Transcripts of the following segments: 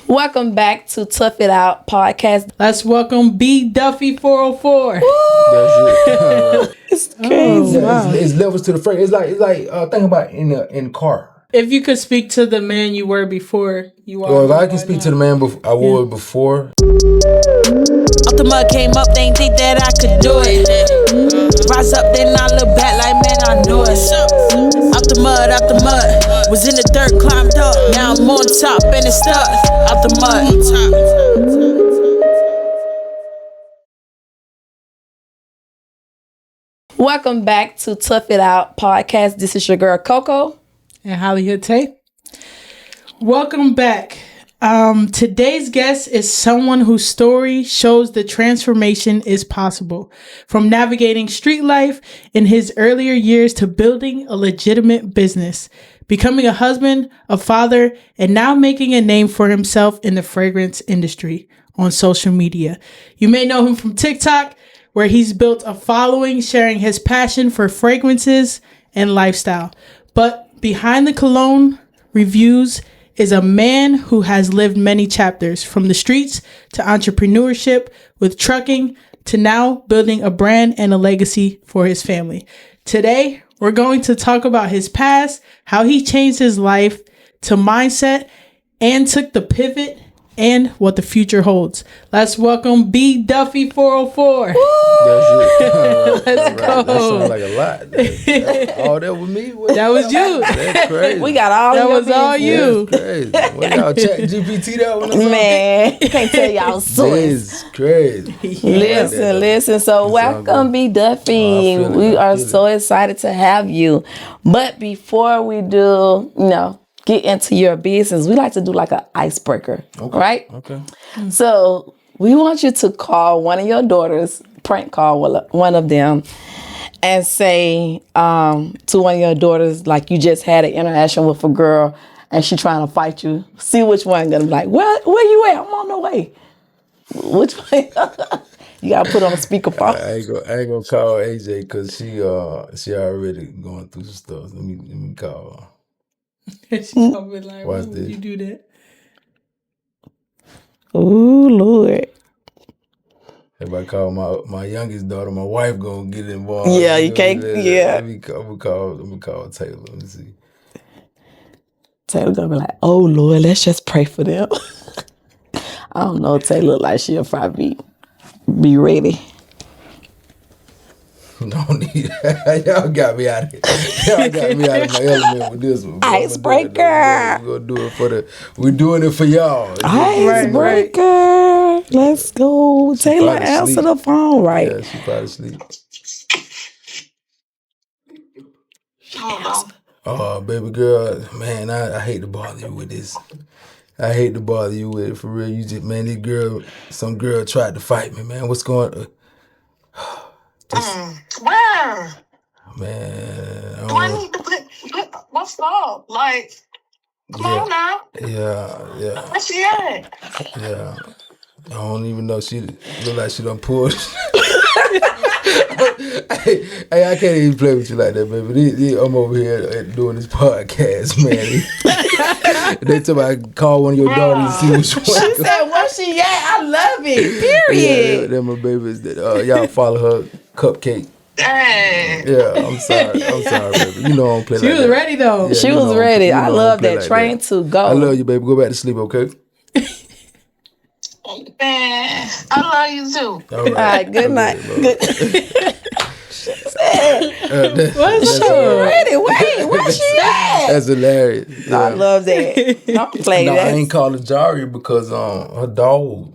Welcome back to Tough It Out podcast. Let's welcome B Duffy 404. That's it. It's crazy. Yeah, it's levels to the phrase. It's like think about in a car. If you could speak to the man you were before you are. Well, if I can speak to the man I was before. Off the mud came up, they ain't think that I could do it. Rise up, then I look back like, man, I knew it. Out the mud, was in the dirt, climbed up. Now I'm on top and it's stuck. Out the mud. Welcome back to Tough It Out podcast. This is your girl Coco. And Hollywood Tate. Welcome back. Today's guest is someone whose story shows the transformation is possible. From navigating street life in his earlier years to building a legitimate business, becoming a husband, a father, and now making a name for himself in the fragrance industry on social media. You may know him from TikTok, where he's built a following sharing his passion for fragrances and lifestyle. But behind the cologne reviews is a man who has lived many chapters, from the streets to entrepreneurship with trucking to now building a brand and a legacy for his family. Today, we're going to talk about his past, how he changed his life to mindset and took the pivot, and what the future holds. Let's welcome B Duffy 404. That's it. Let's go. That sounds like a lot. All that was me. That was you. That's crazy. We got all That your was all business. you. That's crazy. What y'all chat GPT that one? Or something? Man, can't tell y'all source. This is crazy. Listen. So welcome, B Duffy. I feel it, We I are feel it. so excited to have you. But before we do, get into your business, we like to do like an icebreaker, right? Okay. So we want you to call one of your daughters, prank call one of them, and say to one of your daughters, like you just had an interaction with a girl and she trying to fight you. See which one gonna be like, where you at? I'm on the way. Which one? You gotta put on a speakerphone. I ain't gonna call AJ because she already going through some stuff. Let me call her. She gonna be like, why Watch would this. you do that? Ooh, Lord. If I call my youngest daughter, my wife gonna get involved. Yeah, you can't. Yeah. Let me call Taylor. Let me see. Taylor gonna be like, oh Lord, let's just pray for them. I don't know. Taylor look like she'll probably be ready. Don't need that. Y'all got me out of here. Y'all got me out of my element with this one. Icebreaker. We're gonna do it for we're doing it for y'all. Icebreaker. Let's go. Taylor, probably answer sleep. the phone, right? Yeah, she probably sleep. Oh, baby girl, man, I hate to bother you with this. I hate to bother you with it, for real. You just, man, some girl tried to fight me, man. What's going on? Where? Man, Do I need to put what's up? Like, come on now. Yeah. Where she at? Yeah. I don't even know. She look like she done pulled. Hey, I can't even play with you like that, baby. I'm over here doing this podcast, man. They tell me I call one of your daughters and see which one. She said, where she at? I love it. Period. Yeah, they're my babies. Y'all follow her cupcake. Dang. Yeah, I'm sorry, baby. You know I don't play She like was that. ready though. Yeah, She you know was ready. you know I don't love play that. like Train to go. I love you, baby. Go back to sleep, okay? Man, I love you too. All All right, good night. Good. What's She up? ready. Wait, where she at? That's hilarious. Yeah. I love that. Don't play No, that. I ain't calling Jari because her dog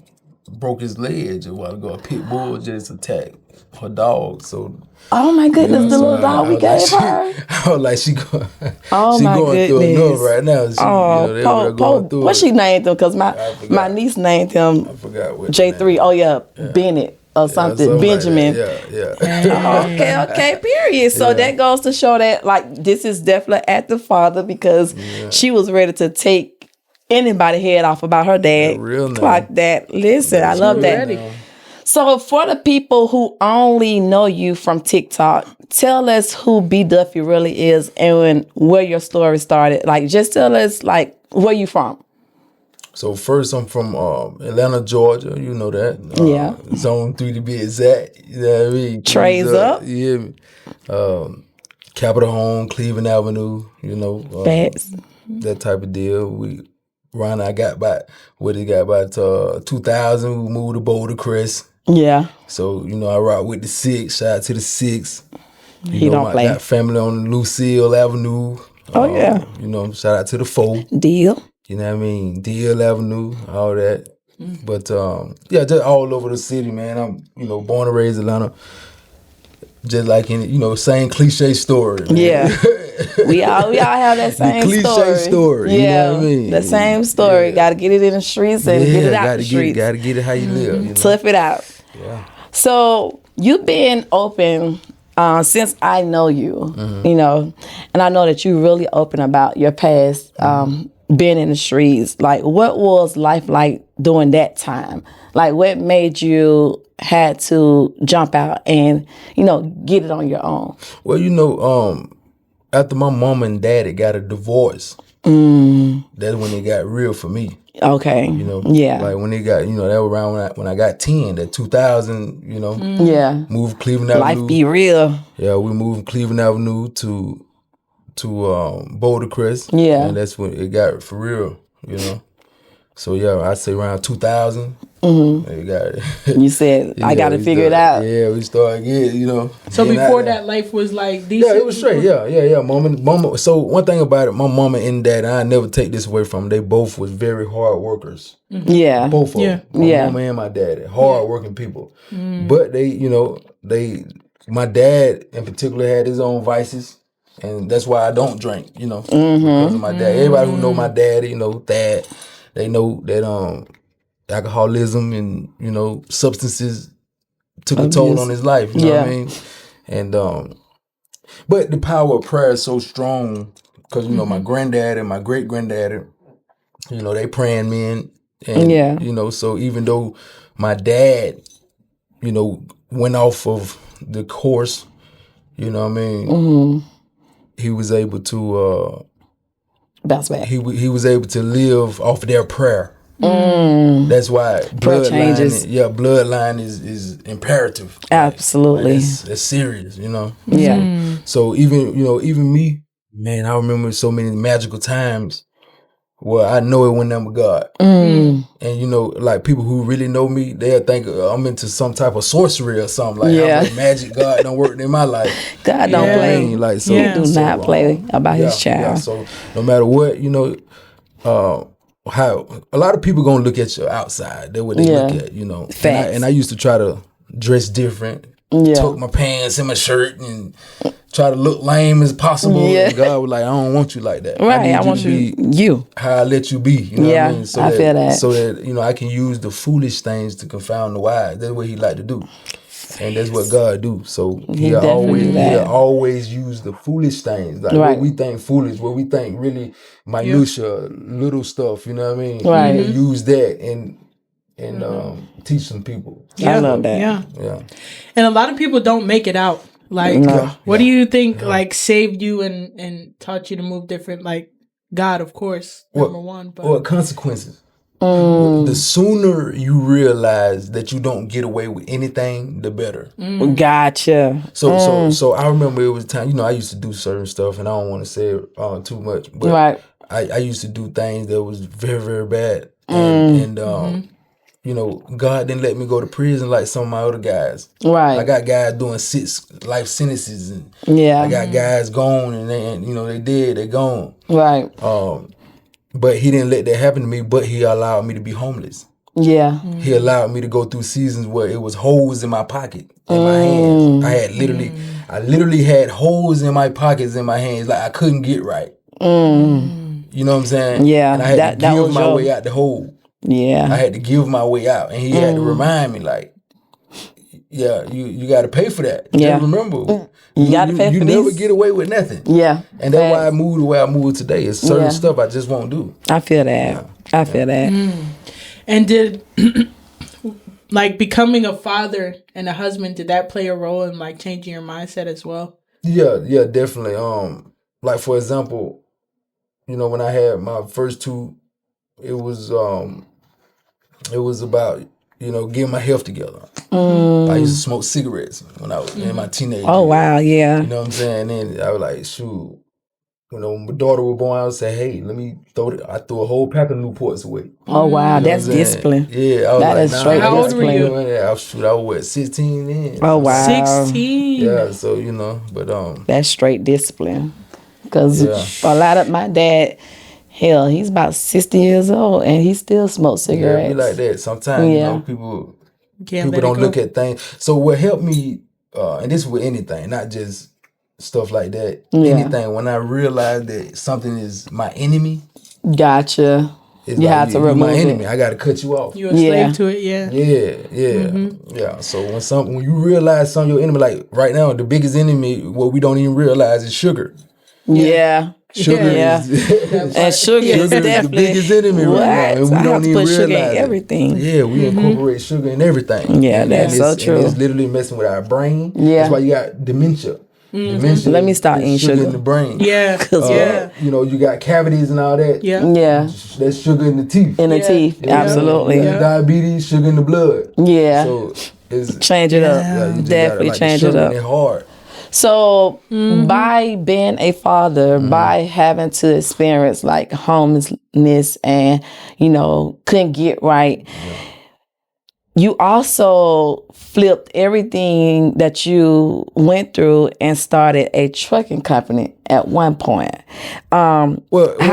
broke his leg a while ago. A pit bull just attacked her dog. So Oh my goodness, the little dog we gave her. I was like, she going my through goodness. enough right now. She, they over there going through What it. she named him? Because my forgot. niece named him I forgot what J3. Oh yeah, Bennett or something. like Benjamin. that. Yeah. Okay, period. So that goes to show that like this is definitely at the father because she was ready to take anybody head off about her dad. Yeah, real now. Clock that. Listen, I love that. ready. So for the people who only know you from TikTok, tell us who B Duffy really is and where your story started. Like, just tell us like where you from. So first, I'm from Atlanta, Georgia. You know that. Yeah. Zone 3 to be exact. You know what I mean? Trays up. Yeah. Capitol Home, Cleveland Avenue. You know. Facts. That type of deal. I got about 2000. We moved to Boulder Crest. Yeah. So I rock with the 6. Shout out to the 6. He don't play. Got family on Lucille Avenue. Oh yeah. Shout out to the 4. Deal. You know what I mean? DL Avenue, all that. But just all over the city, man. I'm born and raised Atlanta. Just like in same cliche story. Man. Yeah. we all have that same cliche story. Yeah. You know what I mean? The same story. Yeah. Gotta get it in the streets and get it out the streets. Gotta get it how you live. Tough it out. Yeah. So you've been open since I know you, and I know that you really open about your past, being in the streets. Like, what was life like during that time? Like, what made you had to jump out and, get it on your own? Well, after my mom and daddy got a divorce, that's when it got real for me. Okay. Yeah. Like when they got, that was around when I got 10, that 2000, Yeah. moved Cleveland Avenue. Life be real. Yeah, we moved Cleveland Avenue to Boulder Crest. Yeah. And that's when it got for real, So yeah, I'd say around 2000. It got You said, I got to figure it out. Yeah, we started getting, So before that, life was like decent? Yeah, it was straight. Yeah. Mama. So one thing about it, my mama and dad, and I never take this away from them, they both was very hard workers. Yeah. Both of them. My Yeah. mama and my daddy. Hard working people. But my dad in particular had his own vices. And that's why I don't drink, because of my dad. Everybody who know my daddy, Thad, they know that alcoholism and, substances took a toll on his life. You know what I mean? And but the power of prayer is so strong because my granddad and my great granddaddy, they praying men, and so even though my dad, went off of the course, you know what I mean, he was able to bounce back. He was able to live off of their prayer. That's why prayer changes. Bloodline is imperative. Absolutely. It's serious, Yeah. So even me, man, I remember so many magical times where I know it went down with God. And like people who really know me, they'll think I'm into some type of sorcery or something. Like how much magic God done worked in my life. God don't play. I mean? Like, so, He do not play about his child. Yeah. So no matter what, how a lot of people gonna look at you outside. That's what they look at, Facts. And I used to try to dress different, tuck my pants in my shirt, and try to look lame as possible. Yeah. And God was like, I don't want you like that. Right, I need want to be you. how I let you be. You know what I mean? I feel that. So that I can use the foolish things to confound the wise. That's what He like to do. And that's what God do. So He'll always use the foolish things. Like what we think foolish, what we think really minutia, little stuff, you know what I mean? Right. He'll use that and teach some people. I love that. Yeah. And a lot of people don't make it out. Like, what do you think like saved you and taught you to move different? Like God, of course, number one. But consequences. The sooner you realize that you don't get away with anything, the better. Gotcha. So I remember it was time. I used to do certain stuff, and I don't want to say it too much, but I used to do things that was very, very bad, and God didn't let me go to prison like some of my other guys. Right. I got guys doing 6 life sentences, and I got guys gone, and they're gone. Right. But He didn't let that happen to me, but He allowed me to be homeless. Yeah. He allowed me to go through seasons where it was holes in my pocket, in my hands. I literally had holes in my pockets, in my hands, like I couldn't get right. You know what I'm saying? Yeah. And I had to give my way out the hole. Yeah. I had to give my way out. And He had to remind me, like, you got to pay for that. Yeah. Remember, you got to pay for You this. never get away with nothing. Yeah. And that's why I moved the way I moved today. It's certain stuff I just won't do. I feel that. I feel that. And did like becoming a father and a husband, did that play a role in like changing your mindset as well? Yeah, definitely. Like for example, when I had my first 2 it was about, getting my health together. I used to smoke cigarettes when I was in my teenage Oh years. wow, yeah. You know what I'm saying? And then I was like, shoot. When my daughter was born, I would say, hey, let me I threw a whole pack of Newports away. Oh wow, You know that's what I'm saying? discipline. Yeah, I was That like, is straight How old were you? I was 16 then. Oh wow, 16. Yeah, so but that's straight discipline. Because Yeah. a lot of my dad, hell, he's about 60 years old and he still smokes yeah, cigarettes. be like that. Sometimes Yeah. people Can't let it don't go. look at things. So what helped me, and this with anything, not just stuff like that. Yeah. Anything. When I realized that something is my enemy, Gotcha. it's You like, have to you're my remove enemy. it. I got to cut you off. You're a Yeah. slave to it, yeah. Yeah. So when you realize some of your enemy, like right now, the biggest enemy, what we don't even realize is sugar. Yeah. Sugar Yeah. is And sugar is the definitely biggest enemy what? right now, and we I don't have to even put sugar in realize it. everything. Yeah, we incorporate sugar in everything. Yeah, that's so And true. it's literally messing with our brain. Yeah. That's why you got dementia. Dementia. Let me stop is eating sugar. in the brain. Yeah. 'Cause yeah. You got cavities and all that. Yeah. Yeah. That's sugar in the teeth. In the Yeah. teeth. Yeah. Absolutely. You got Yeah. diabetes, sugar in the blood. So it's Change it up. yeah, you just Definitely gotta, change the it sugar up. in it hard. So by being a father, by having to experience like homelessness and, couldn't get right, you also flipped everything that you went through and started a trucking company at one point. How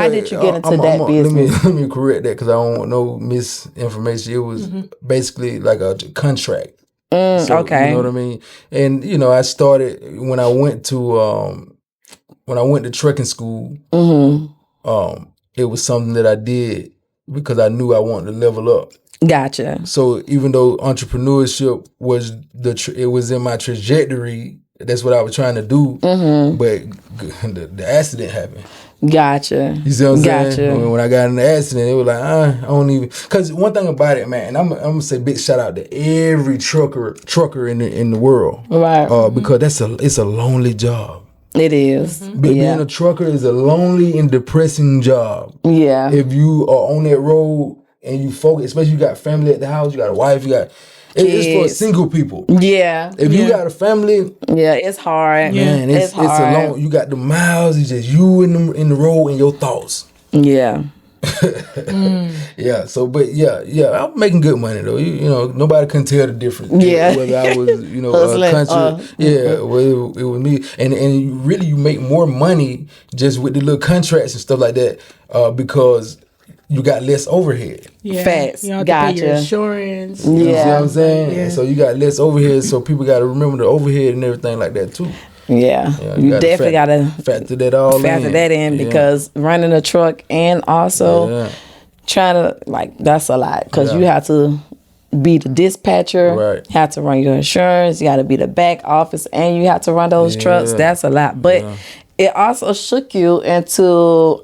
did you get into that business? Let me correct that because I don't want no misinformation. It was basically like a contract. So, Okay. You know what I mean? And I started when I went to trucking school. It was something that I did because I knew I wanted to level up. Gotcha. So even though entrepreneurship was it was in my trajectory, that's what I was trying to do. But the accident happened. Gotcha. You see what I'm saying? Gotcha. When I got in the accident, it was like, I don't even. Because one thing about it, man, and I'm gonna say big shout out to every trucker in the world, Right. Because it's a lonely job. It is. Being a trucker is a lonely and depressing job. Yeah. If you are on that road and you focus, especially you got family at the house, you got a wife, it's for Kids. single people. Yeah. If you got a family, Yeah, it's hard. man, it's hard. a long. You got the miles. It's just you in the road and your thoughts. Yeah. Yeah. So, but yeah, I'm making good money though. Nobody can tell the difference. Yeah. Whether I was, Hustling, country. Whether it was me, and you make more money just with the little contracts and stuff like that, because you got less overhead. Yeah. Facts. You don't have to pay your Gotcha. insurance. You see what Yeah. I'm saying? Yeah. And so you got less overhead, so people got to remember the overhead and everything like that too. Yeah. You gotta definitely got to factor that all factor that in Yeah. because running a truck and also trying to, that's a lot because you have to be the dispatcher, Right. have to run your insurance, you got to be the back office, and you have to run those trucks. That's a lot. But it also shook you into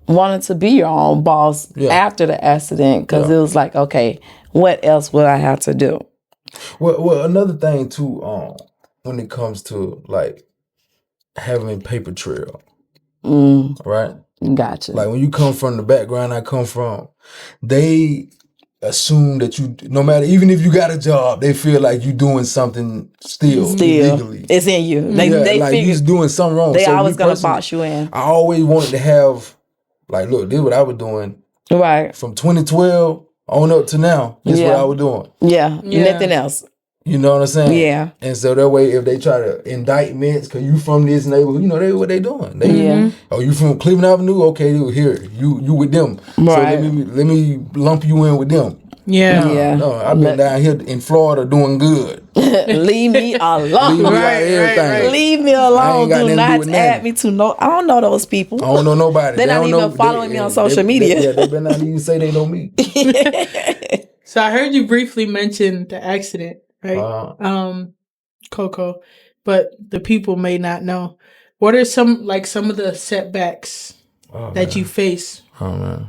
wanting to be your own boss after the accident because it was like, okay, what else would I have to do? Well, another thing too, when it comes to like having paper trail, right? Gotcha. Like when you come from the background I come from, they assume that you, no matter, even if you got a job, they feel like you doing something still illegally. It's in you. They like figure you's doing something wrong. they So always me gonna personally, box you in. I always wanted to have, like, look, this is what I was doing Right. from 2012 on up to now. This is what I was doing. Yeah. Nothing else. You know what I'm saying? Yeah. And so that way, if they try to indictments, cause you from this neighborhood, they what they doing. Oh, you from Cleveland Avenue? Okay, here, you with them. Right. So let me lump you in with them. Yeah. No, I've been down here in Florida doing good. Leave me alone. Leave me out of everything. Leave me I alone. ain't got Do nothing to do not with add nothing. me to no. I don't know those people. I don't know nobody. They're They not don't even know, following me on social media. They better not even say they know me. So I heard you briefly mention the accident, right? Coco, but the people may not know. What are some of the setbacks that you face? Oh man,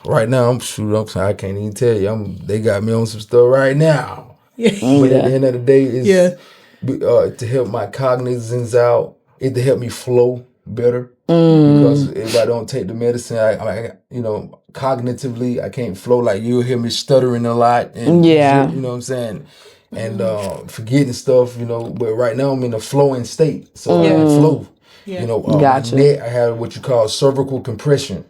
right now I can't even tell you. They got me on some stuff right now. But at the end of the day, it's to help my cognizance out. It to help me flow better. Because if I don't take the medicine, I you know, cognitively, I can't flow. Like, you'll hear me stuttering a lot. And, Yeah. you know what I'm saying? And forgetting stuff, you know. But right now, I'm in a flowing state. So I can flow. Yeah. You know, Gotcha. my neck, I have what you call cervical compression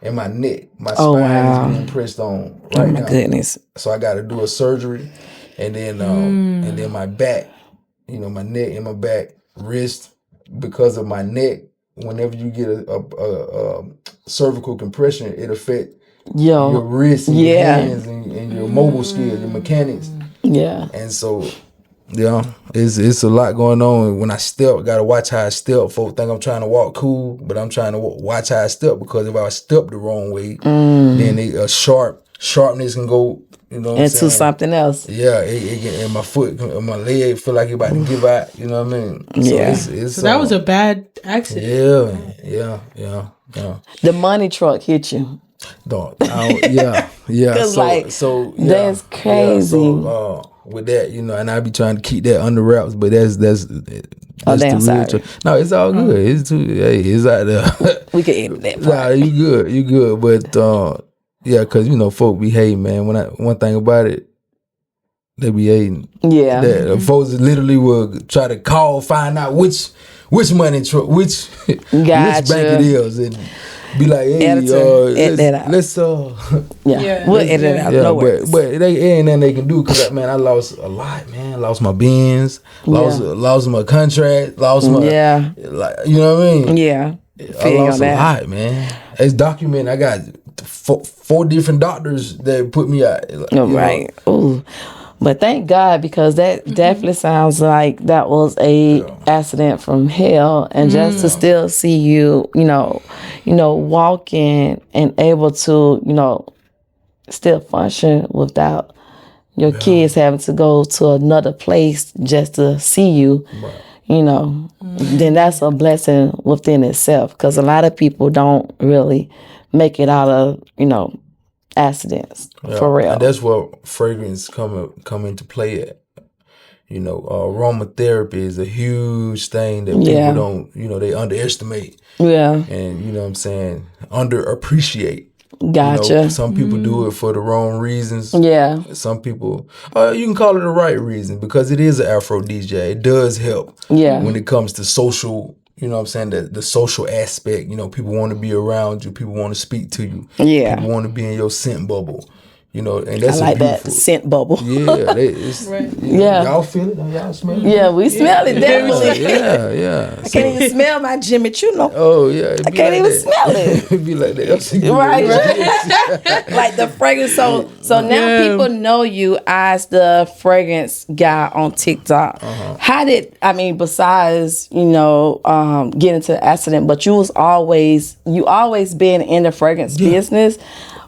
in my neck. My spine wow. is being pressed on Oh right my now. goodness. So I got to do a surgery. And then my back, you know, my neck and my back, wrist, because of my neck, whenever you get a cervical compression, it affects your wrists and your hands and your mobile skill, your mechanics. Yeah. And so, yeah, it's a lot going on. When I step, gotta watch how I step. Folks think I'm trying to walk cool, but I'm trying to watch how I step, because if I step the wrong way, then sharpness can go, you know what I'm saying? Into something else. Yeah, it can, and my foot, my leg feel like it about to give out. You know what I mean? Yeah. So that was a bad accident. Yeah. The money truck hit you. Yeah. 'Cause, So that's crazy. Yeah, so with that, you know, and I be trying to keep that under wraps, but that's damn, the real sorry. truth. No, it's all good. It's out there. We could end that part. Nah, you good. But yeah, cause you know, folk be hating, man. One thing about it, they be hating. Yeah. That folks literally will try to call, find out which money truck, which bank it is, and be like, hey, edit that out. let's Yeah. We'll edit it out. yeah, No worries. but they ain't nothing they can do, because man, I lost a lot, man. Lost my Benz, lost my contract, lost my like, you know what I mean? Yeah. I lost a lot, man. It's documented. I got four different doctors that put me out. Right. Ooh. But thank God, because that definitely sounds like that was a accident from hell, and just to still see you, you know, walking and able to, you know, still function without your kids having to go to another place just to see you, you know, then that's a blessing within itself, because a lot of people don't really make it out of, you know, accidents, for real. And that's where fragrance come into play at. You know, aromatherapy is a huge thing that people don't, you know, they underestimate. Yeah. And, you know what I'm saying, underappreciate. Gotcha. You know, some people do it for the wrong reasons. Yeah. Some people, you can call it the right reason, because it is an aphrodisiac. It does help when it comes to social, you know what I'm saying, the social aspect. You know, people want to be around you. People want to speak to you. Yeah. People want to be in your scent bubble. You know, and that's I like a beautiful that scent bubble. Yeah, y'all feel it? Y'all smell it? Yeah, we smell it definitely. Yeah. I can't even smell my Jimmy Choo. Oh yeah, I can't even smell it. It be like that, right? Like the fragrance. So now people know you as the fragrance guy on TikTok. How did, I mean, besides, you know, get into the accident, but you always been in the fragrance business.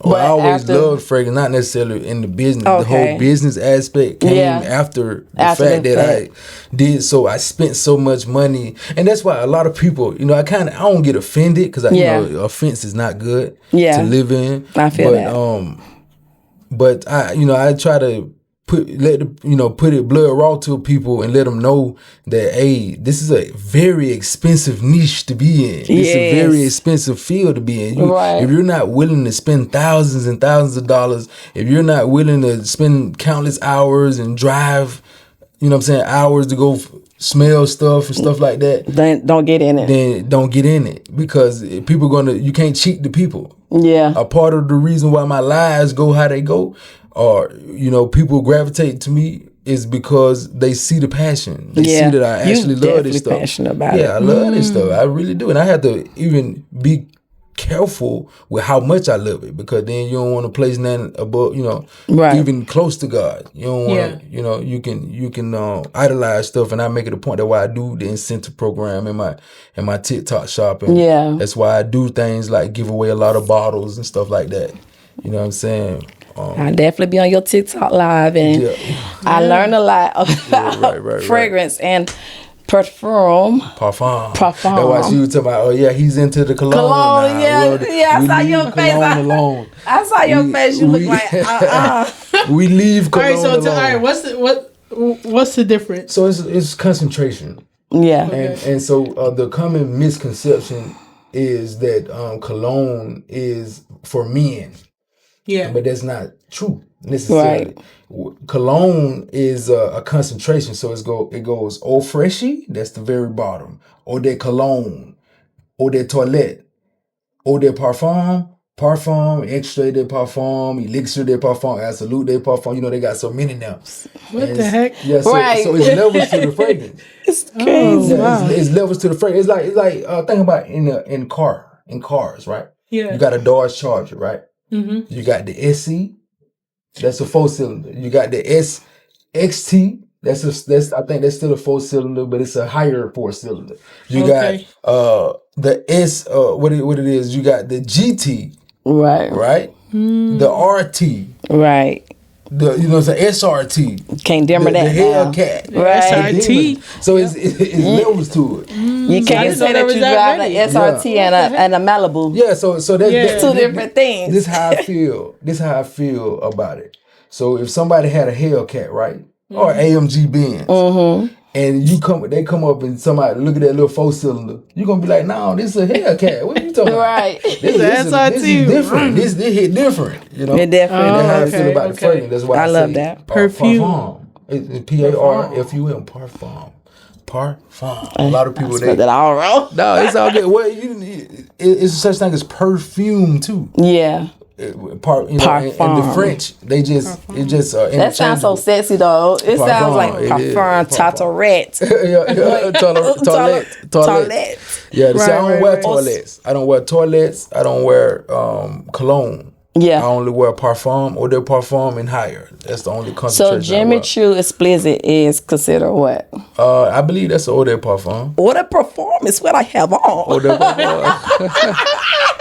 Well, I always loved fragrance, not necessarily in the business. The whole business aspect came after the fact that I did. So I spent so much money, and that's why a lot of people, you know, I don't get offended, because you know, offense is not good to live in. I feel that. But I try to put it blood raw to people and let them know that, hey, this is a very expensive niche to be in. It's a very expensive field to be in. If you're not willing to spend thousands and thousands of dollars, if you're not willing to spend countless hours and drive, you know what I'm saying, hours to go smell stuff and stuff like that, then don't get in it. Then don't get in it, because people you can't cheat the people. Yeah. A part of the reason why my lives go how they go, or, you know, people gravitate to me, is because they see the passion. They see that I actually love this stuff. Passionate about it. I love this stuff. I really do. And I have to even be careful with how much I love it, because then you don't want to place nothing above, you know, even close to God. You don't want to, you know, you can idolize stuff, and I make it a point. That's why I do the incentive program in my TikTok shop, and that's why I do things like give away a lot of bottles and stuff like that. You know what I'm saying? I'll definitely be on your TikTok live, and I learned a lot about fragrance and parfum. That's why she was talking about, he's into the cologne. Cologne, I saw your face. I saw your face. You look like, We leave cologne alone. All right, what's the difference? So it's concentration. Yeah. And so the common misconception is that cologne is for men. Yeah. But that's not true necessarily. Cologne is a concentration, so it goes eau fraiche, that's the very bottom, eau de cologne, eau de toilette, eau de parfum, extrait de parfum, elixir de parfum, absolute de parfum. You know, they got so many now. What the heck? Yeah, so it's levels to the fragrance. It's crazy. It's levels to the fragrance. It's like think about in cars, right? Yeah. You got a Dodge Charger, right? Mm-hmm. You got the SC, that's a 4-cylinder. You got the SXT, that's I think that's still a 4-cylinder, but it's a higher 4-cylinder. You got the S, what it is? You got the GT, right? The RT, right. The it's SRT. Can't dimmer that the down. Hellcat, Right. SRT. So it's levels to it. You can't say that you drive an SRT and a Malibu. Yeah, so that's two different things. This is how I feel. This is how I feel about it. So if somebody had a Hellcat, right, or AMG Benz, and they come up and somebody look at that little 4-cylinder, you're gonna be like, no, this is a Hellcat. What are you talking about? Right. This is different. This hit different. You know, It definitely and that's how I does. feel about the fragrance. That's why I love say, that. Perfume. Parfum. It's PARFUM. Parfum. A lot of people Spelled that all wrong. No, it's all good. Well, it's such thing as perfume too. Yeah. Parfum. In the French, they just it just That sounds so sexy though. It sounds like parfum, tartarette. Toilette. Yeah, see, I don't wear toilets. I don't wear toilets. I don't wear cologne. Yeah. I only wear parfum, eau de parfum, and higher. That's the only concentration. So Jimmy Choo explicit is considered what? I believe that's eau de parfum. Eau de parfum is what I have on. Eau de parfum.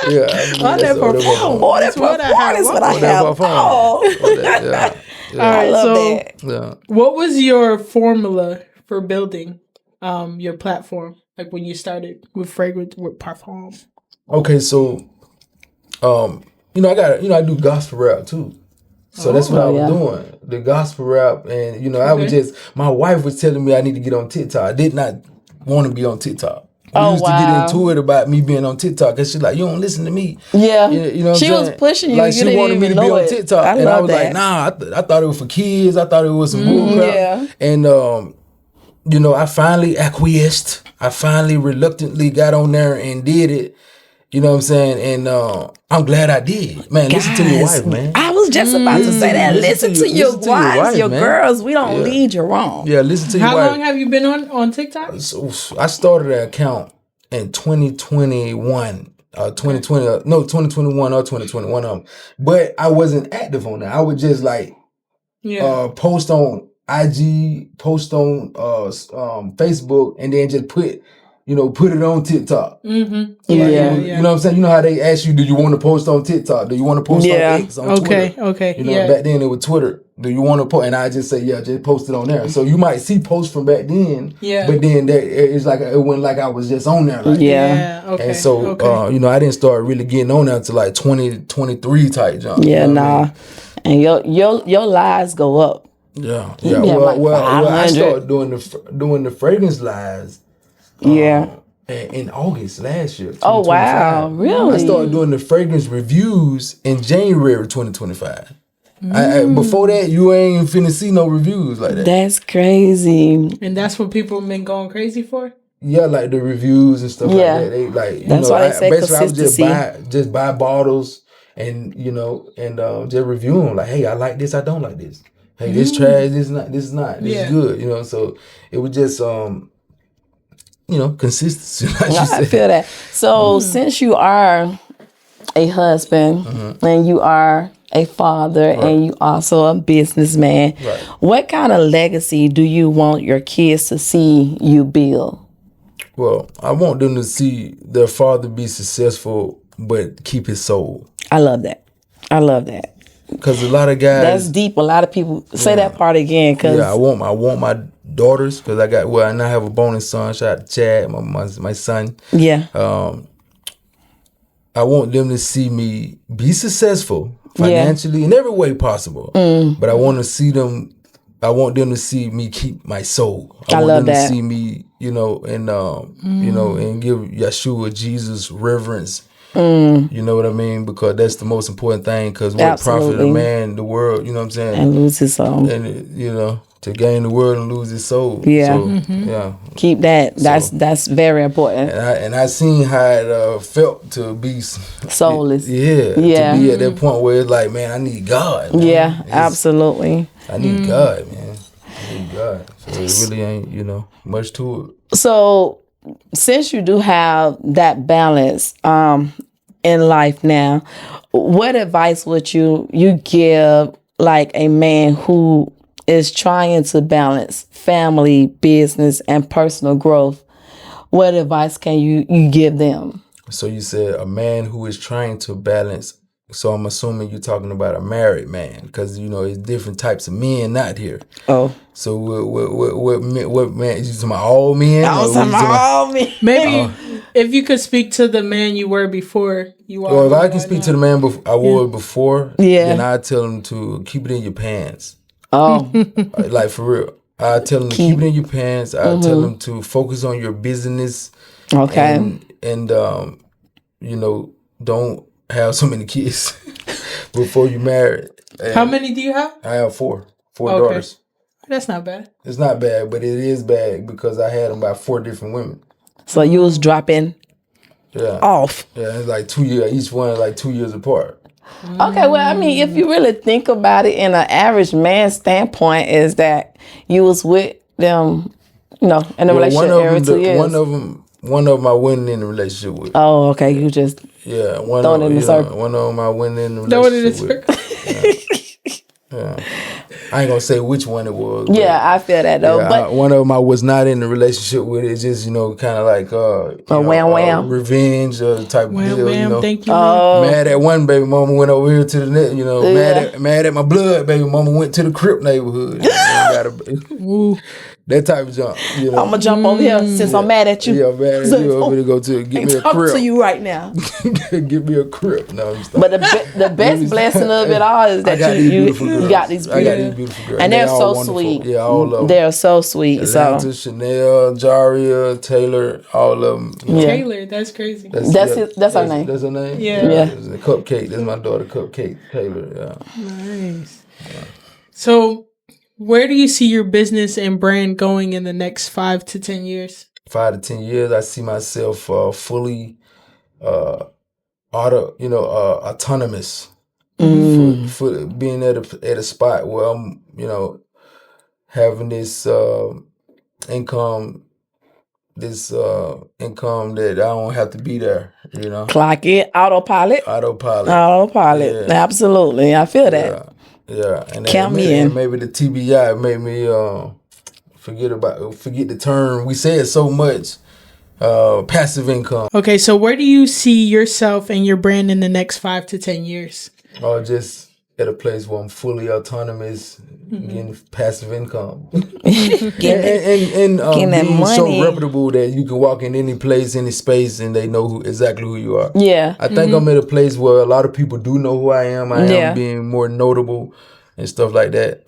Yeah, Eau de parfum. Eau de parfum is what I have on. Yeah. All right, I love so that. Yeah. what was your formula for building your platform? Like when you started with fragrance with parfum? Okay, so I do gospel rap too. So that's what I was doing. The gospel rap, and I was my wife was telling me I need to get on TikTok. I did not want to be on TikTok. We used to get into it about me being on TikTok, because she's like, you don't listen to me. Yeah. You know what she I'm was saying? pushing you. Like, you she didn't wanted me to even be know on it. TikTok. I And I love was that. like, nah, I thought it was for kids. I thought it was some bull crap. Yeah. And, I finally acquiesced. I finally reluctantly got on there and did it. You know what I'm saying? And I'm glad I did. Man, listen to your wife, man. I was just about to say that. Listen to your wives, your man. girls. We don't lead you wrong. Yeah, listen to your How wife. long have you been on TikTok? So I started an account in 2021. 2021 or 2021 but I wasn't active on that. I would just post on IG, post on Facebook, and then just put it on TikTok. Mm-hmm. Yeah. You know what I'm saying? You know how they ask you, do you want to post on TikTok? Do you want to post on X, on Twitter? Okay. Back then it was Twitter. Do you want to post? And I just say, yeah, just post it on there. So you might see posts from back then. Yeah. But then it's like it went like I was just on there. Like Yeah. Okay. And so I didn't start really getting on there until like 2023 type jump. Yeah, nah. And your lives go up. Yeah. Well, I started doing the fragrance lives. In August last year. Oh wow, really? I started doing the fragrance reviews in January 2025. Before that, you ain't finna see no reviews like that. That's crazy. And that's what people have been going crazy for? Yeah, like the reviews and stuff like that. They that's why they say consistency. I would just buy bottles and just review them. Like, hey, I like this, I don't like this. Hey, this trash, this is good. So it was just consistency. I feel that. So since you are a husband and you are a father and you also a businessman, what kind of legacy do you want your kids to see you build? Well, I want them to see their father be successful, but keep his soul. I love that. Because a lot of guys, that's deep. A lot of people say that part again. Cause I want my daughters, because I now have a bonus son. Shout out to Chad, my son. Yeah. I want them to see me be successful financially in every way possible. But I want them to see me keep my soul. I love want them that. to see me you know, and and give Yeshua, Jesus, reverence. You know what I mean? Because that's the most important thing. Because what profit a man the world? You know what I'm saying? And lose his soul. And to gain the world and lose his soul. Yeah. So, Keep that. That's very important. And I seen how it felt to be soulless. To be at that point where it's like, man, I need God. Man. Yeah, absolutely. I need God, man. I need God. So it really ain't, much to it. So since you do have that balance in life now, what advice would you give like a man who is trying to balance family, business, and personal growth? What advice can you give them? So you said a man who is trying to balance. So I'm assuming you're talking about a married man, because it's different types of men out here. Oh, so what man? You talking about all men? I was talking about all men. Maybe if you could speak to the man you were before you are. Well, if I can speak to the man I was before, yeah, then I tell him to keep it in your pants. Oh, like for real. I tell them to keep it in your pants. I tell them to focus on your business. Okay. And don't have so many kids before you marry. And how many do you have? I have four daughters. That's not bad. It's not bad, but it is bad because I had them by 4 different women. So you was dropping off. Yeah, it's like 2 years. Each one is like 2 years apart. Okay, well, I mean, if you really think about it in an average man's standpoint, is that you was with them, in a relationship every 2 years. One of them I wasn't in a relationship with. Oh, okay, you just one throwing of it in the circle. One of them I wasn't in a relationship with. Yeah. I ain't gonna say which one it was. Yeah, I feel that though. But one of them I was not in a relationship with. It's just kind of like wham revenge type deal. Wham, thank you. Mad at one baby mama went over here to the net. Mad at my blood baby mama went to the Crip neighborhood. That type of jump. I'm gonna jump over here since I'm mad at you. Yeah, I'm mad at you. I'm gonna go to get me a Crip. Talk to you right now. Give me a Crip. No, I'm but the best blessing of it all is that you got these beautiful girls. And they're so sweet. Yeah, all of them. They're so sweet. Atlanta, Chanel, Jaria, Taylor, all of them. Taylor, that's crazy. That's her name. That's her name? Yeah. Cupcake. That's my daughter, Cupcake Taylor. Yeah. Nice. Yeah. So, where do you see your business and brand going in the next 5 to 10 years? 5 to 10 years, I see myself fully autonomous. For being at a spot where I'm, having this income that I don't have to be there, Clock it, autopilot. Yeah. Absolutely, I feel that. Yeah, and count me in. Maybe the TBI made me forget the term. We say it so much. Passive income. Okay, so where do you see yourself and your brand in the next 5 to 10 years? Just at a place where I'm fully autonomous, getting passive income, and being so reputable that you can walk in any place, any space, and they know exactly who you are. Yeah, I think I'm at a place where a lot of people do know who I am. I am being more notable and stuff like that.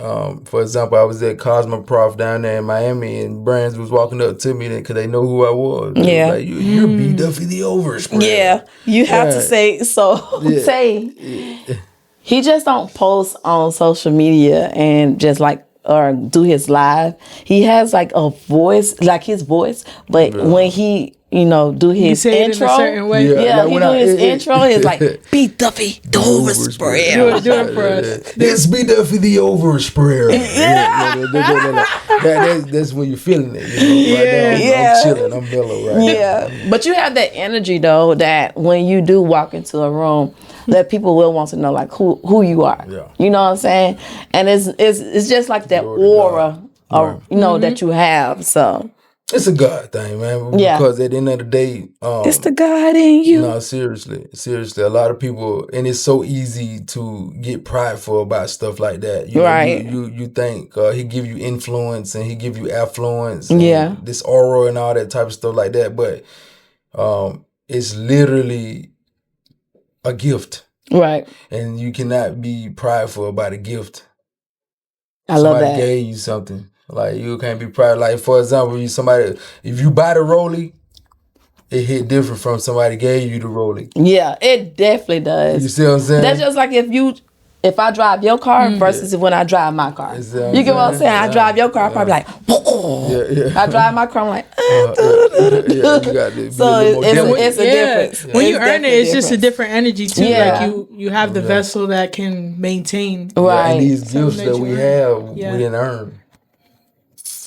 For example, I was at Cosmoprof down there in Miami, and brands was walking up to me because they know who I was. Yeah, like, you're B Duffy the overspreader. Yeah, you have to say so. Yeah. Say. He just don't post on social media and just or do his live. He has a voice, like his voice, but when he, do his intro, it in a certain way. Yeah, he do his intro. It's like B Duffy the overspreader. Do it for us. It's B Duffy the overspreader. That's when you're feeling it. Right now, I'm chilling. I'm mellow right now. Yeah, but you have that energy though that when you do walk into a room, that people will want to know who you are. Yeah. You know what I'm saying? And it's just like that aura that you have. So it's a God thing, man. Because at the end of the day, it's the God in you. No, seriously, a lot of people, and it's so easy to get prideful about stuff like that. You think he give you influence and he give you affluence, and this aura and all that type of stuff like that, but it's literally a gift. Right. And you cannot be prideful about a gift. I love that. Somebody gave you something. Like you can't be proud. Like for example, if you buy the rollie, it hit different from somebody gave you the rollie. Yeah, it definitely does. You see what I'm saying? That's just like if I drive your car versus when I drive my car. You You get what I'm saying? I drive your car, I'm probably like, I drive my car, I'm like, you got to so it's a difference. When you It's earn it, it's just a difference. different energy too. Yeah. Like you have the vessel that can maintain. Right. And these gifts that that you we earn. have, Yeah. we didn't earn.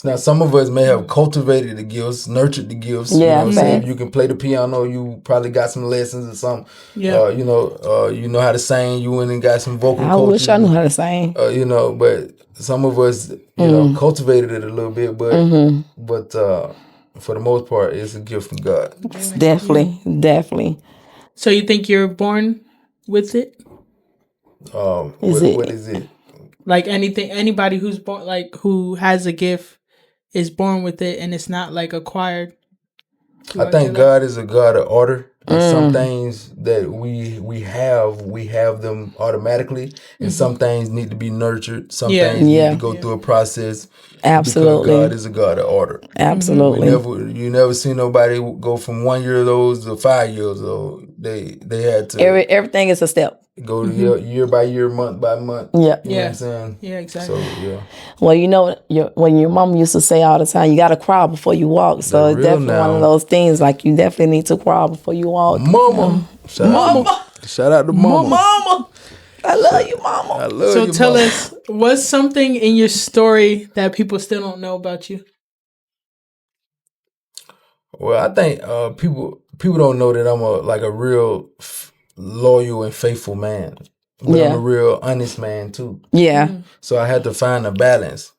Now, some of us may have cultivated the gifts, nurtured the gifts. Yeah, you know what I'm saying? facts. If you can play the piano, you probably got some lessons or something. Yeah. You know how to sing. You went and got some vocal I coaching. wish I knew how to sing. You know, but some of us, you know, cultivated it a little bit, but for the most part, it's a gift from God. Definitely. So you think you're born with it? What is it? Like anybody who's born, like who has a gift, is born with it, and it's not like acquired. I think God is a God of order. And some things that we have them automatically, and some things need to be nurtured. Some things need to go through a process. Absolutely. Because God is a God of order. Absolutely. You never see nobody go from 1 year old to 5 years old. They had to Everything is a step. go year by year, month by month. Yeah. You know what I'm saying? Yeah, exactly. So yeah. Well, you know, when your mom used to say all the time, you got to crawl before you walk. So it's real definitely one now. of those things. Like you definitely need to crawl before you walk. Mama. Shout out to Mama. Mama, I love you, Mama. I love So you, tell Mama. us, what's something in your story that people still don't know about you? Well, I think people don't know that I'm a real loyal and faithful man, but I'm a real honest man too. Yeah. So I had to find a balance.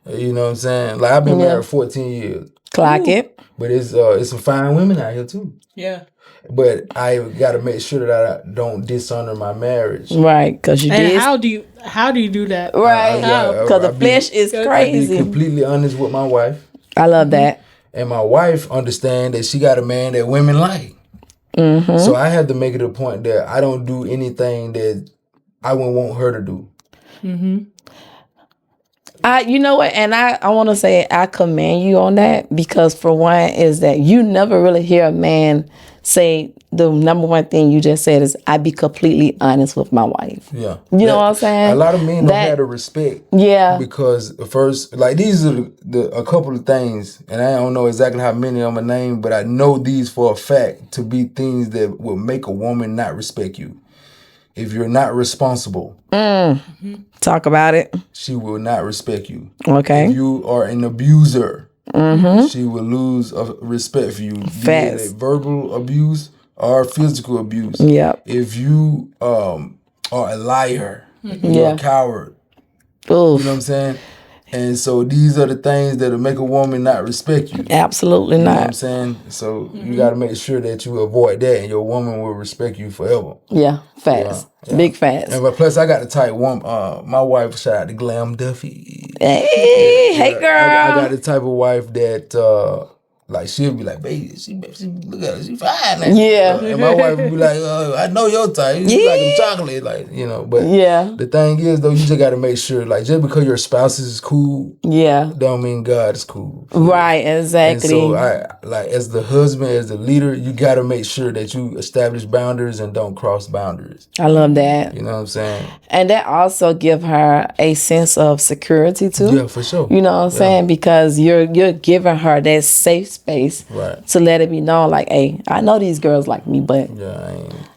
You know what I'm saying? Like I've been married 14 years, Clock it. but it's some fine women out here too. Yeah. But I got to make sure that I don't dishonor my marriage. Right. Because you And did. how do you do that? Right. I- Because the I be- flesh is I be crazy. completely honest with my wife, I love that. and my wife understand that she got a man that women like. So I had to make it a point that I don't do anything that I wouldn't want her to do. You know what? And I want to say I commend you on that because for one is that you never really hear a man say the number one thing you just said is I be completely honest with my wife. Yeah. You know what I'm saying? A lot of men don't That- have the respect. Yeah. Because first, like these are a couple of things, and I don't know exactly how many I'm gonna name, but I know these for a fact to be things that will make a woman not respect you. If you're not responsible, Talk about it. she will not respect you. Okay. If you are an abuser, she will lose respect for you. Be Facts. it a verbal abuse or physical abuse. Yep. If you are a liar, you're Yeah. a coward. Oof. You know what I'm saying? And so these are the things that'll make a woman not respect you. Absolutely You know what I'm not. saying? So you got to make sure that you avoid that, and your woman will respect you forever. Yeah. Fast. Yeah. Big fast. And but plus, I got the type one. My wife, shout out to Glam Duffy. Hey, girl. I got the type of wife that like she'll be like, baby, she look at her, she fine. Man. Yeah. And my wife would be like, I know your type. You like them chocolate, like But Yeah. the thing is though, you just got to make sure, like, just because your spouse is cool, Yeah. don't mean God is cool. Right. And Exactly. so I like as the husband, as the leader, you got to make sure that you establish boundaries and don't cross boundaries. I love that. You know what I'm saying? And that also give her a sense of security too. Yeah, for sure. You know what I'm saying? Because you're giving her that safe space Right. to let it be known, like, hey, I know these girls like me, but Yeah,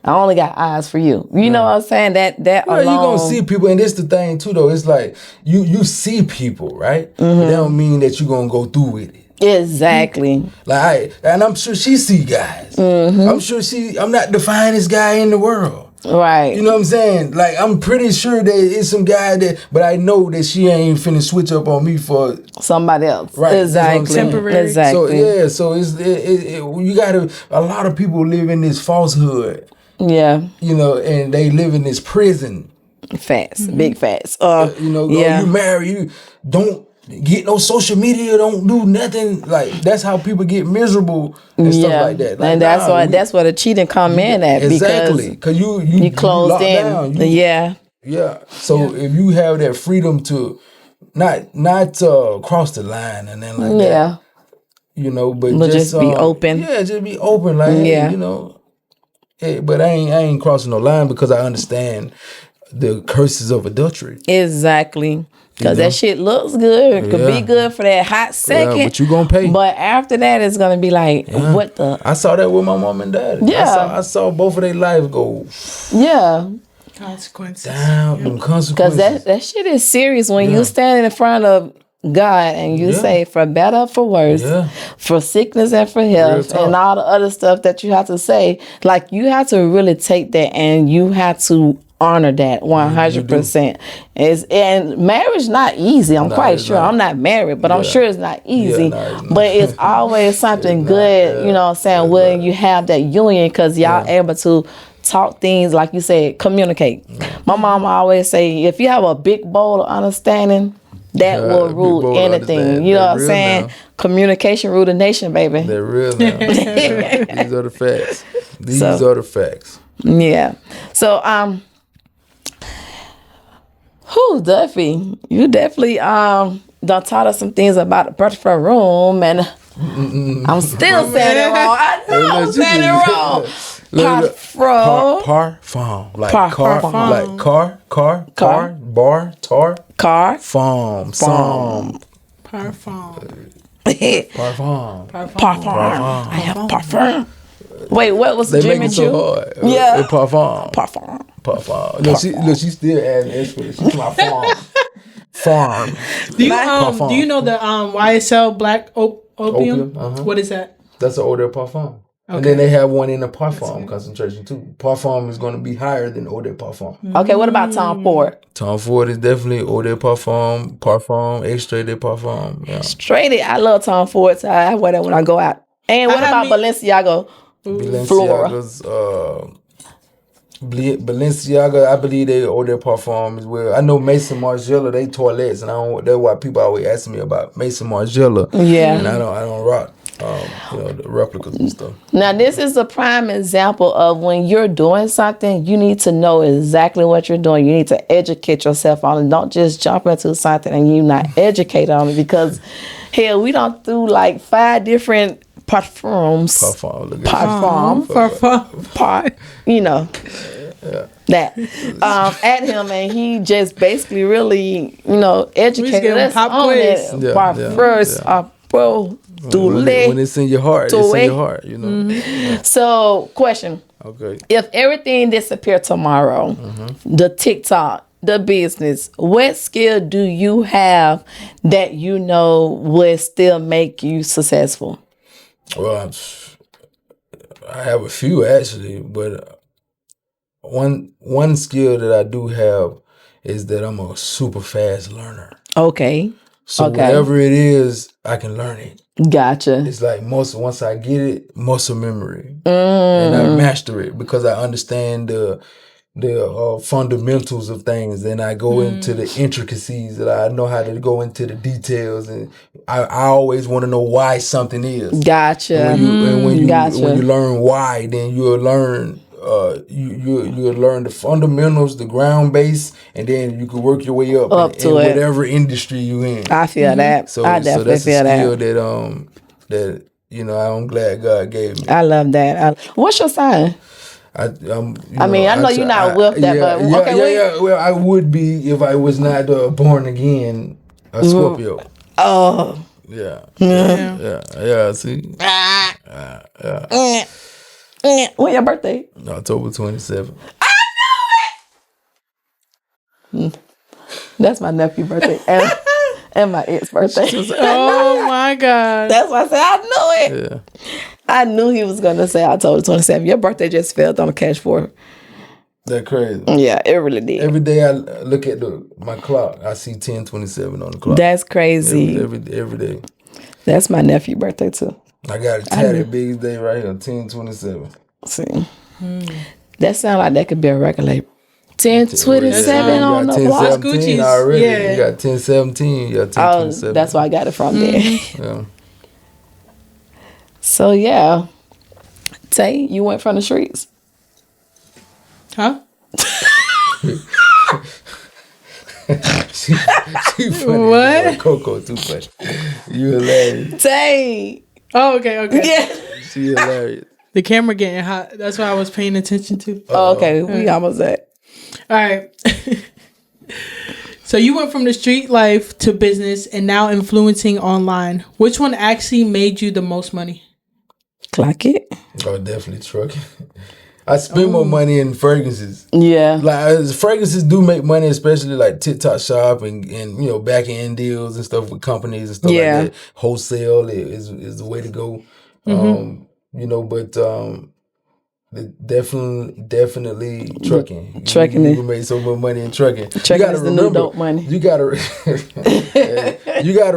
I only got eyes for you. You know what I'm saying? That well, alone. you gonna see people, and this the thing too, though. It's like you see people, right? But that don't mean that you gonna go through with it. Exactly. Like, and I'm sure she see guys. I'm sure I'm not the finest guy in the world. Right. You know what I'm saying? Like, I'm pretty sure that it's some guy but I know that she ain't finna switch up on me for somebody else. Right, that's what I'm Exactly. saying. Temporary. Exactly. So you gotta. A lot of people live in this falsehood, Yeah. and they live in this prison. Fast. Big fast. You marry, you don't get no social media, don't do nothing. Like, that's how people get miserable and stuff like that. Like, and that's where the cheating come in at. Exactly, because you closed locked in. down. Yeah. Yeah. So if you have that freedom to not cross the line and then like that. Yeah. You know, but just be open. Yeah, just be open. Like, hey, Yeah. you know. Hey, but I ain't crossing no line because I understand the curses of adultery. Exactly. Because that shit looks good. It could be good for that hot second. Yeah, but you gonna pay. But after that, it's gonna be like, what the? I saw that with my mom and dad. Yeah. I saw both of their lives go. Yeah. Consequences. Down, them Because consequences. that shit is serious when you stand in front of God and you say, for better or for worse, for sickness and for health, and all the other stuff that you have to say. Like, you have to really take that and you have to honor that 100%. And marriage not easy. I'm quite sure. I'm not married, but I'm sure it's not easy. But it's always something good, you know what I'm saying, when you have that union because y'all able to talk things, like you said, communicate. My mom always say, if you have a big bowl of understanding, that will rule anything. You know what I'm saying? Now. Communication rule the nation, baby. They're real now. These are the facts. These are the facts. Yeah. So, Duffy, you definitely done taught us some things about the birthday room, and I'm still saying it wrong. I know I'm saying it wrong. Parfum. Like car, like car, bar, tar. Car. Farm. Parfum. Parfum. I have parfum. Wait, what was the They Jimmy make it Choo? so hard. Yeah. Parfum. Parfum. Look, she still adding extra. She's my farm. Do you know the YSL Black Opium? What is that? That's an eau de parfum. Okay. And then they have one in the parfum concentration too. Parfum is going to be higher than eau de parfum. Okay, what about Tom Ford? Tom Ford is definitely eau de parfum, extrait de parfum. Yeah. I love Tom Ford, so I wear that when I go out. And what about Balenciaga? Balenciaga's Balenciaga, I believe they eau de parfum as well. I know Maison Margiela, they toilets, and that's why people always ask me about Maison Margiela. Yeah, and I don't rock. The replicas and stuff. Now, this is a prime example of when you're doing something, you need to know exactly what you're doing. You need to educate yourself on it. Don't just jump into something and you're not educated on it, because, hell, we don't do like 5 different parfums. You know. That at him, and he just basically really, educated us on it. When it's in your heart, it's in your heart, you know. Mm-hmm. So, question. Okay. If everything disappeared tomorrow, the TikTok, the business, what skill do you have that you know would still make you successful? Well, I have a few actually, but one skill that I do have is that I'm a super fast learner. Okay. So whatever it is, I can learn it. Gotcha. It's like once I get it, muscle memory, and I master it because I understand the fundamentals of things. Then I go into the intricacies, that I know how to go into the details, and I always want to know why something is. Gotcha. And when you learn why, then you'll learn. You'll learn the fundamentals, the ground base, and then you can work your way up in whatever industry you in. I feel that. So I definitely that's feel a skill that. that I'm glad God gave me. I love that. What's your sign? I know you're not with that, but okay. Well, I would be if I was not born again a Scorpio. Oh. Yeah. See. When your birthday? October 27th. I knew it. That's my nephew's birthday and my aunt's birthday. Oh my God. That's why I said I knew it. Yeah. I knew he was gonna say October 27th. Your birthday just fell on the cash for. That's crazy. Yeah, it really did. Every day I look at my clock, I see 10:27 on the clock. That's crazy. Every day. That's my nephew's birthday too. I got a tatted big day right here, 10:27. See, that sounds like that could be a record label. 10:27 on the block. Gucci's already. Yeah. You got 10:17. You got 10:27. That's why I got it from there. Yeah. So yeah, Tay, you went from the streets. Huh? she funny. What? Coco too funny. You hilarious. Tay. Oh, okay. Yeah. She hilarious. The camera getting hot. That's what I was paying attention to. Oh, okay. We almost at. All right. So you went from the street life to business and now influencing online. Which one actually made you the most money? Clock it. Oh, definitely trucking. I spend more money in fragrances. Yeah. Like fragrances do make money, especially like TikTok shop and back end deals and stuff with companies and stuff like that. Wholesale is the way to go. Definitely trucking. Trucking you made so much money in trucking. Trucking is the new dope money. You gotta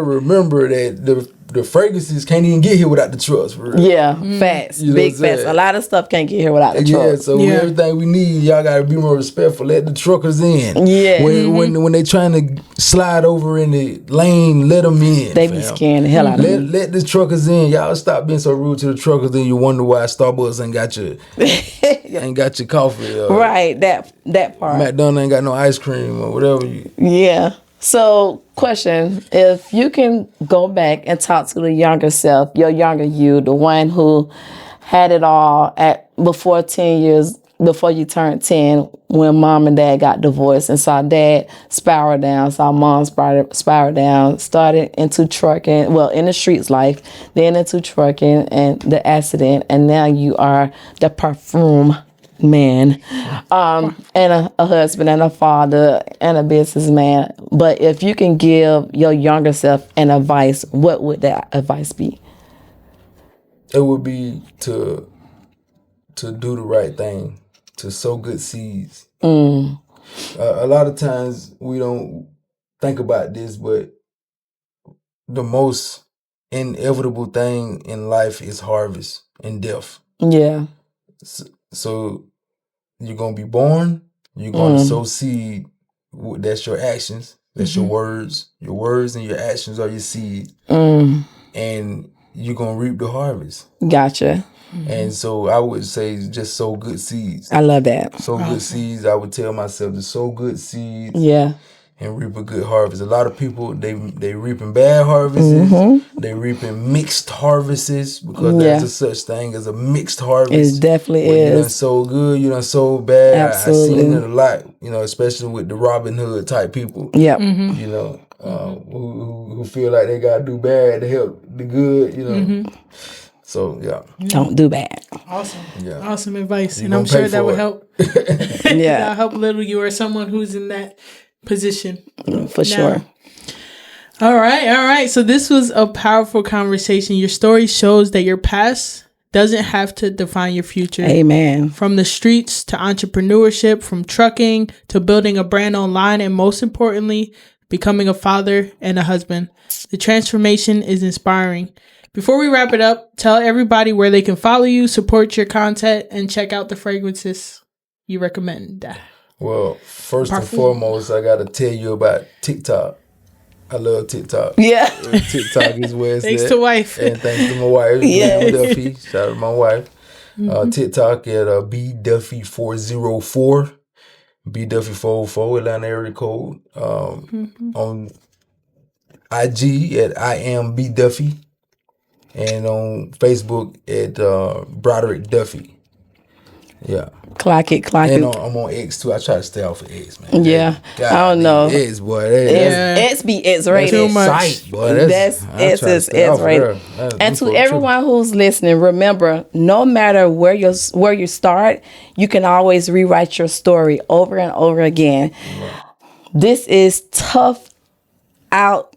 remember that the fragrances can't even get here without the trucks. For real. Yeah, facts. You know Big what I'm facts. saying? A lot of stuff can't get here without the truck. Yeah, so everything we need, y'all gotta be more respectful. Let the truckers in. Yeah. When they trying to slide over in the lane, let them in. They be scaring the hell out of me. Let the truckers in. Y'all stop being so rude to the truckers. Then you wonder why Starbucks ain't got your coffee. Right, that part. McDonald's ain't got no ice cream or whatever. Yeah. So, question, if you can go back and talk to the younger self, your younger you, the one who had it all before 10 years, before you turned 10, when mom and dad got divorced and saw dad spiral down, saw mom spiral down, started into trucking, well, in the streets life, then into trucking and the accident, and now you are the perfume man, and a husband and a father and a businessman. But if you can give your younger self an advice, what would that advice be? It would be to do the right thing, to sow good seeds. A lot of times we don't think about this, but the most inevitable thing in life is harvest and death. Yeah. So you're going to be born, you're going to sow seed. That's your actions. That's your words. Your words and your actions are your seed. And you're going to reap the harvest. Gotcha. And so I would say just sow good seeds. I love that. Sow good seeds. I would tell myself to sow good seeds. Yeah. And reap a good harvest. A lot of people, they reaping bad harvests. They reaping mixed harvests because there's a such thing as a mixed harvest. It definitely is. You done is. so good, you done so bad. Absolutely. I seen it a lot, especially with the Robin Hood type people. Yep. Who feel like they gotta do bad to help the good, So yeah. Don't do bad. Awesome. Yeah. Awesome advice. You and I'm gonna pay sure that for would it. help. Yeah. That'll help little you or someone who's in that position. For sure. All right. So this was a powerful conversation. Your story shows that your past doesn't have to define your future. Amen. From the streets to entrepreneurship, from trucking to building a brand online, and most importantly, becoming a father and a husband. The transformation is inspiring. Before we wrap it up, tell everybody where they can follow you, support your content, and check out the fragrances you recommend. Well, first and foremost, I gotta tell you about TikTok. I love TikTok. Yeah. TikTok is where it's Thanks at. to wife. And thanks to my wife, Yes. B Duffy. Shout out to my wife. TikTok at B Duffy 404. B Duffy 404, Atlanta area code. On IG at I am B Duffy. And on Facebook at Broderick Duffy. Yeah. Clock it. And I'm on X too. I try to stay off of X, man. Yeah. God, I don't know. X, boy. It's be X rated. Too much. Sight, boy. That's X rated. And to everyone who's listening, remember, no matter where you start, you can always rewrite your story over and over again. Right. This is Tough It Out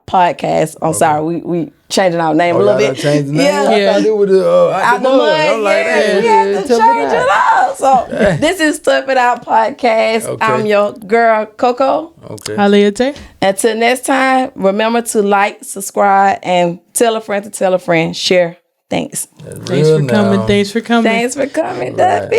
podcast. I'm sorry, we changing our name a little bit. Change the name? Yeah. I thought it was out the mud. I'm like, we have to change it up. So this is Tough It Out podcast. Okay. I'm your girl Coco. Okay. Haliyate. Until next time, remember to like, subscribe, and tell a friend to tell a friend. Share. Thanks. Thanks for coming. Thanks for coming, Duffy.